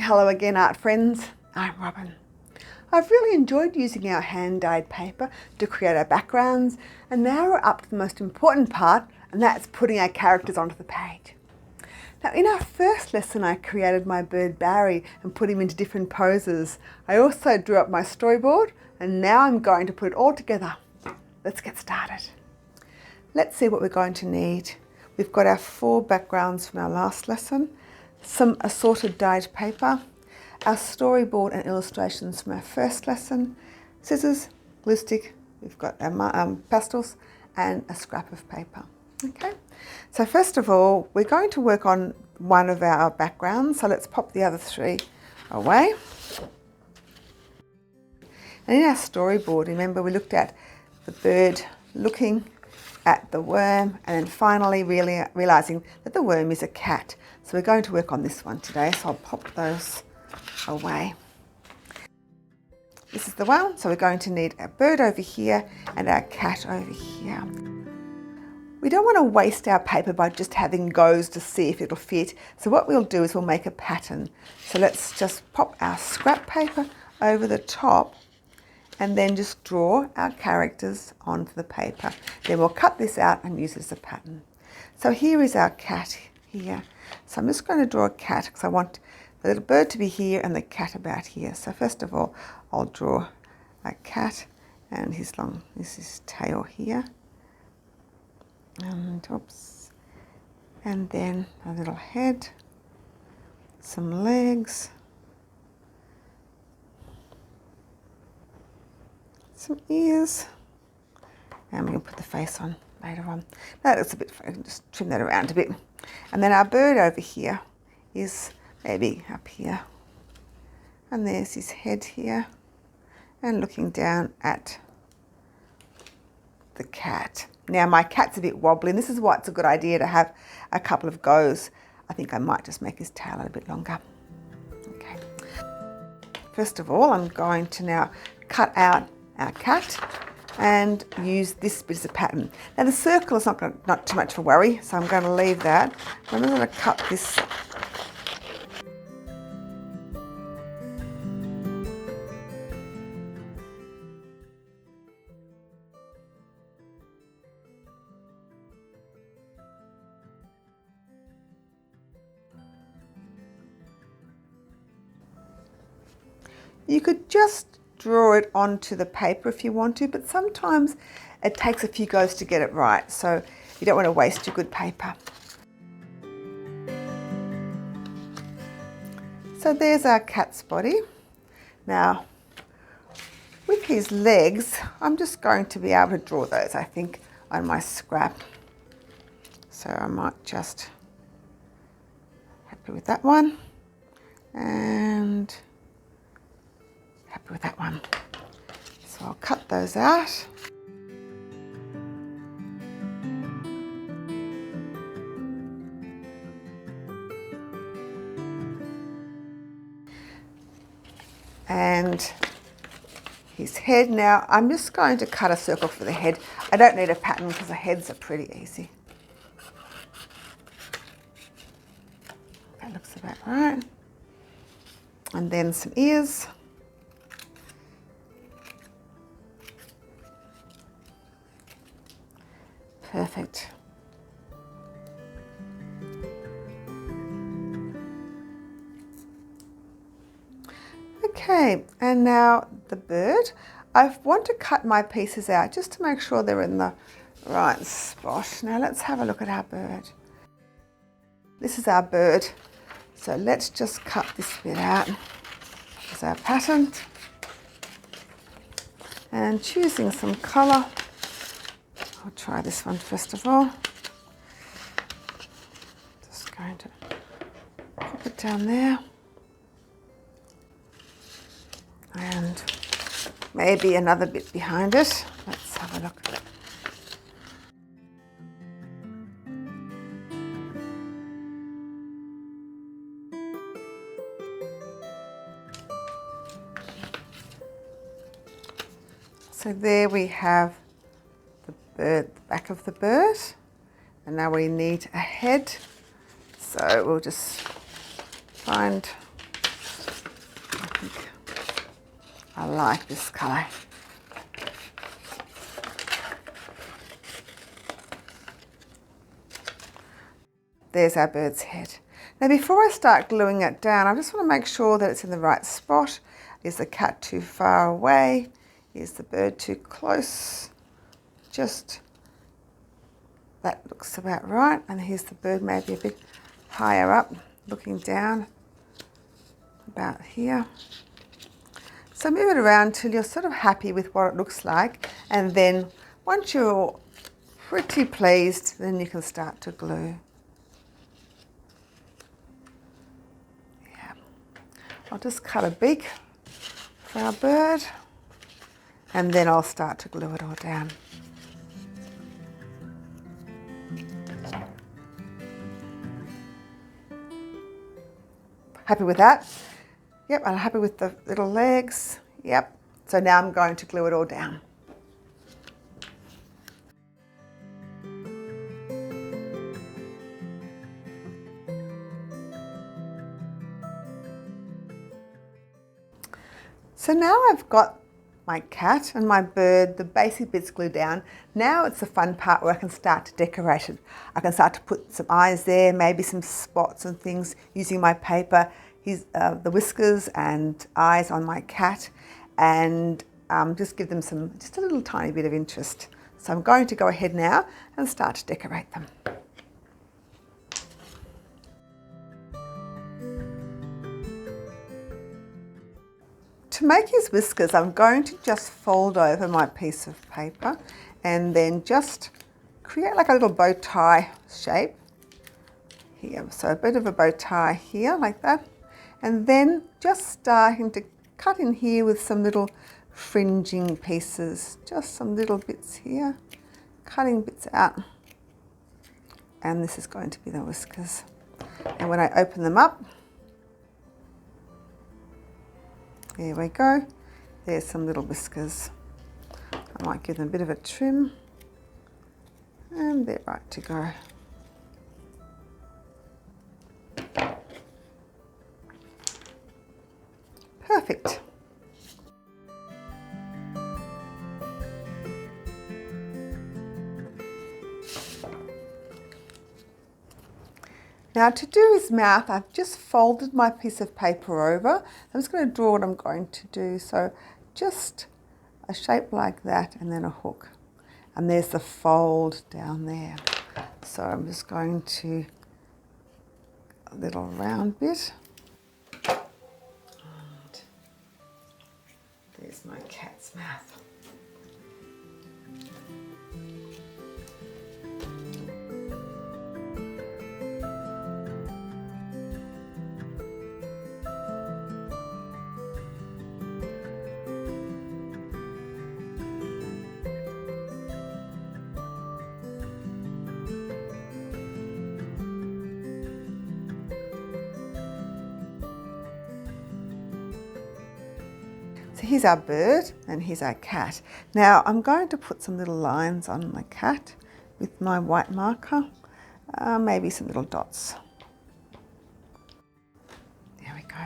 Hello again, art friends. I'm Robin. I've really enjoyed using our hand-dyed paper to create our backgrounds, and now we're up to the most important part, and that's putting our characters onto the page. Now, in our first lesson, I created my bird Barry and put him into different poses. I also drew up my storyboard, and now I'm going to put it all together. Let's get started. Let's see what we're going to need. We've got our 4 backgrounds from our last lesson, some assorted dyed paper, our storyboard and illustrations from our first lesson, scissors, glue stick, we've got our pastels and a scrap of paper. Okay, so first of all, we're going to work on one of our backgrounds, so let's pop the other 3 away. And in our storyboard, remember we looked at the bird looking at the worm and then finally realising that the worm is a cat. So we're going to work on this one today, so I'll pop those away. This is the one, so we're going to need our bird over here and our cat over here. We don't want to waste our paper by just having goes to see if it'll fit, so what we'll do is we'll make a pattern. So let's just pop our scrap paper over the top and then just draw our characters onto the paper. Then we'll cut this out and use it as a pattern. So here is our cat here. So I'm just going to draw a cat because I want the little bird to be here and the cat about here. So first of all, I'll draw a cat and his tail here. And oops. And then a little head, some legs, some ears, and we can put the face on later on. That looks a bit, I can just trim that around a bit. And then our bird over here is maybe up here. And there's his head here, and looking down at the cat. Now my cat's a bit wobbly, and this is why it's a good idea to have a couple of goes. I think I might just make his tail a little bit longer. Okay. First of all, I'm going to now cut out our cat and use this bit as a pattern. Now the circle is not too much of a worry, so I'm going to leave that. I'm going to cut this. You could just draw it onto the paper if you want to, but sometimes it takes a few goes to get it right, so you don't want to waste your good paper. So there's our cat's body. Now, with his legs, I'm just going to be able to draw those, I think, on my scrap. So I might just, happy with that one, and happy with that one. So I'll cut those out. And his head, now I'm just going to cut a circle for the head. I don't need a pattern because the heads are pretty easy. That looks about right. And then some ears. Perfect. Okay, and now the bird. I want to cut my pieces out just to make sure they're in the right spot. Now let's have a look at our bird. This is our bird. So let's just cut this bit out as our pattern. And choosing some colour. I'll try this one first of all. Just going to pop it down there. And maybe another bit behind it. Let's have a look. So there we have the bird, the back of the bird, and now we need a head. So we'll just find think I like this colour. There's our bird's head. Now before I start gluing it down, I just want to make sure that it's in the right spot. Is the cat too far away? Is the bird too close? Just, that looks about right. And here's the bird maybe a bit higher up, looking down about here. So move it around till you're sort of happy with what it looks like. And then once you're pretty pleased, then you can start to glue. Yeah. I'll just cut a beak for our bird, and then I'll start to glue it all down. Happy with that? Yep, I'm happy with the little legs. Yep. So now I'm going to glue it all down. So now I've got my cat and my bird, the basic bits glued down. Now it's the fun part where I can start to decorate it. I can start to put some eyes there, maybe some spots and things using my paper. The whiskers and eyes on my cat, and just give them just a little tiny bit of interest. So I'm going to go ahead now and start to decorate them. To make his whiskers, I'm going to just fold over my piece of paper and then just create like a little bow tie shape here. So a bit of a bow tie here like that. And then just starting to cut in here with some little fringing pieces, just some little bits here, cutting bits out. And this is going to be the whiskers. And when I open them up, there we go. There's some little whiskers. I might give them a bit of a trim, and they're right to go. Perfect. Now to do his mouth, I've just folded my piece of paper over. I'm just going to draw what I'm going to do. So just a shape like that and then a hook. And there's the fold down there. So I'm just going to a little round bit. And there's my cat's mouth. So here's our bird and here's our cat. Now I'm going to put some little lines on my cat with my white marker, maybe some little dots. There we go.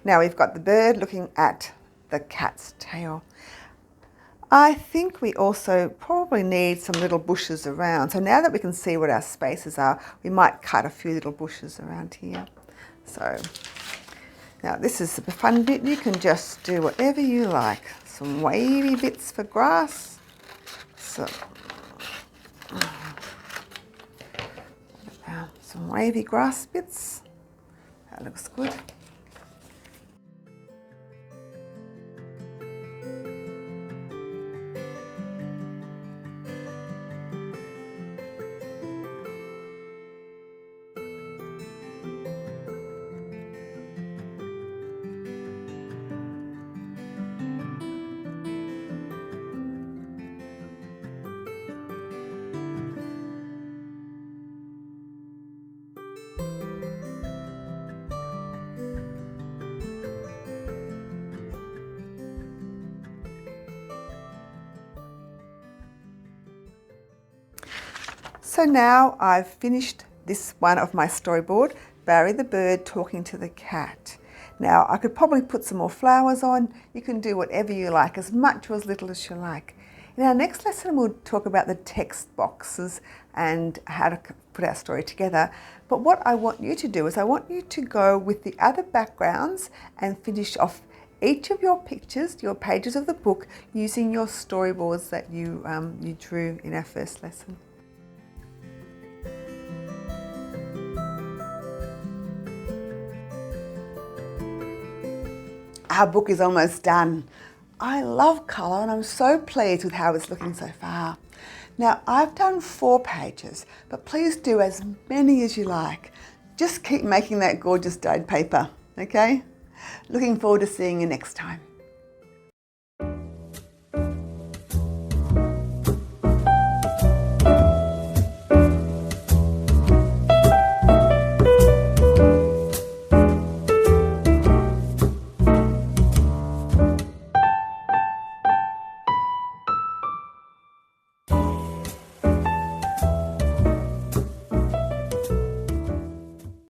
Now we've got the bird looking at the cat's tail. I think we also probably need some little bushes around. So now that we can see what our spaces are, we might cut a few little bushes around here. So now this is the fun bit. You can just do whatever you like. Some wavy bits for grass. So, some wavy grass bits. That looks good. So now I've finished this one of my storyboard, Barry the bird talking to the cat. Now, I could probably put some more flowers on. You can do whatever you like, as much or as little as you like. In our next lesson, we'll talk about the text boxes and how to put our story together. But what I want you to do is I want you to go with the other backgrounds and finish off each of your pictures, your pages of the book, using your storyboards that you drew in our first lesson. Our book is almost done. I love colour and I'm so pleased with how it's looking so far. Now, I've done 4 pages, but please do as many as you like. Just keep making that gorgeous dyed paper, okay? Looking forward to seeing you next time.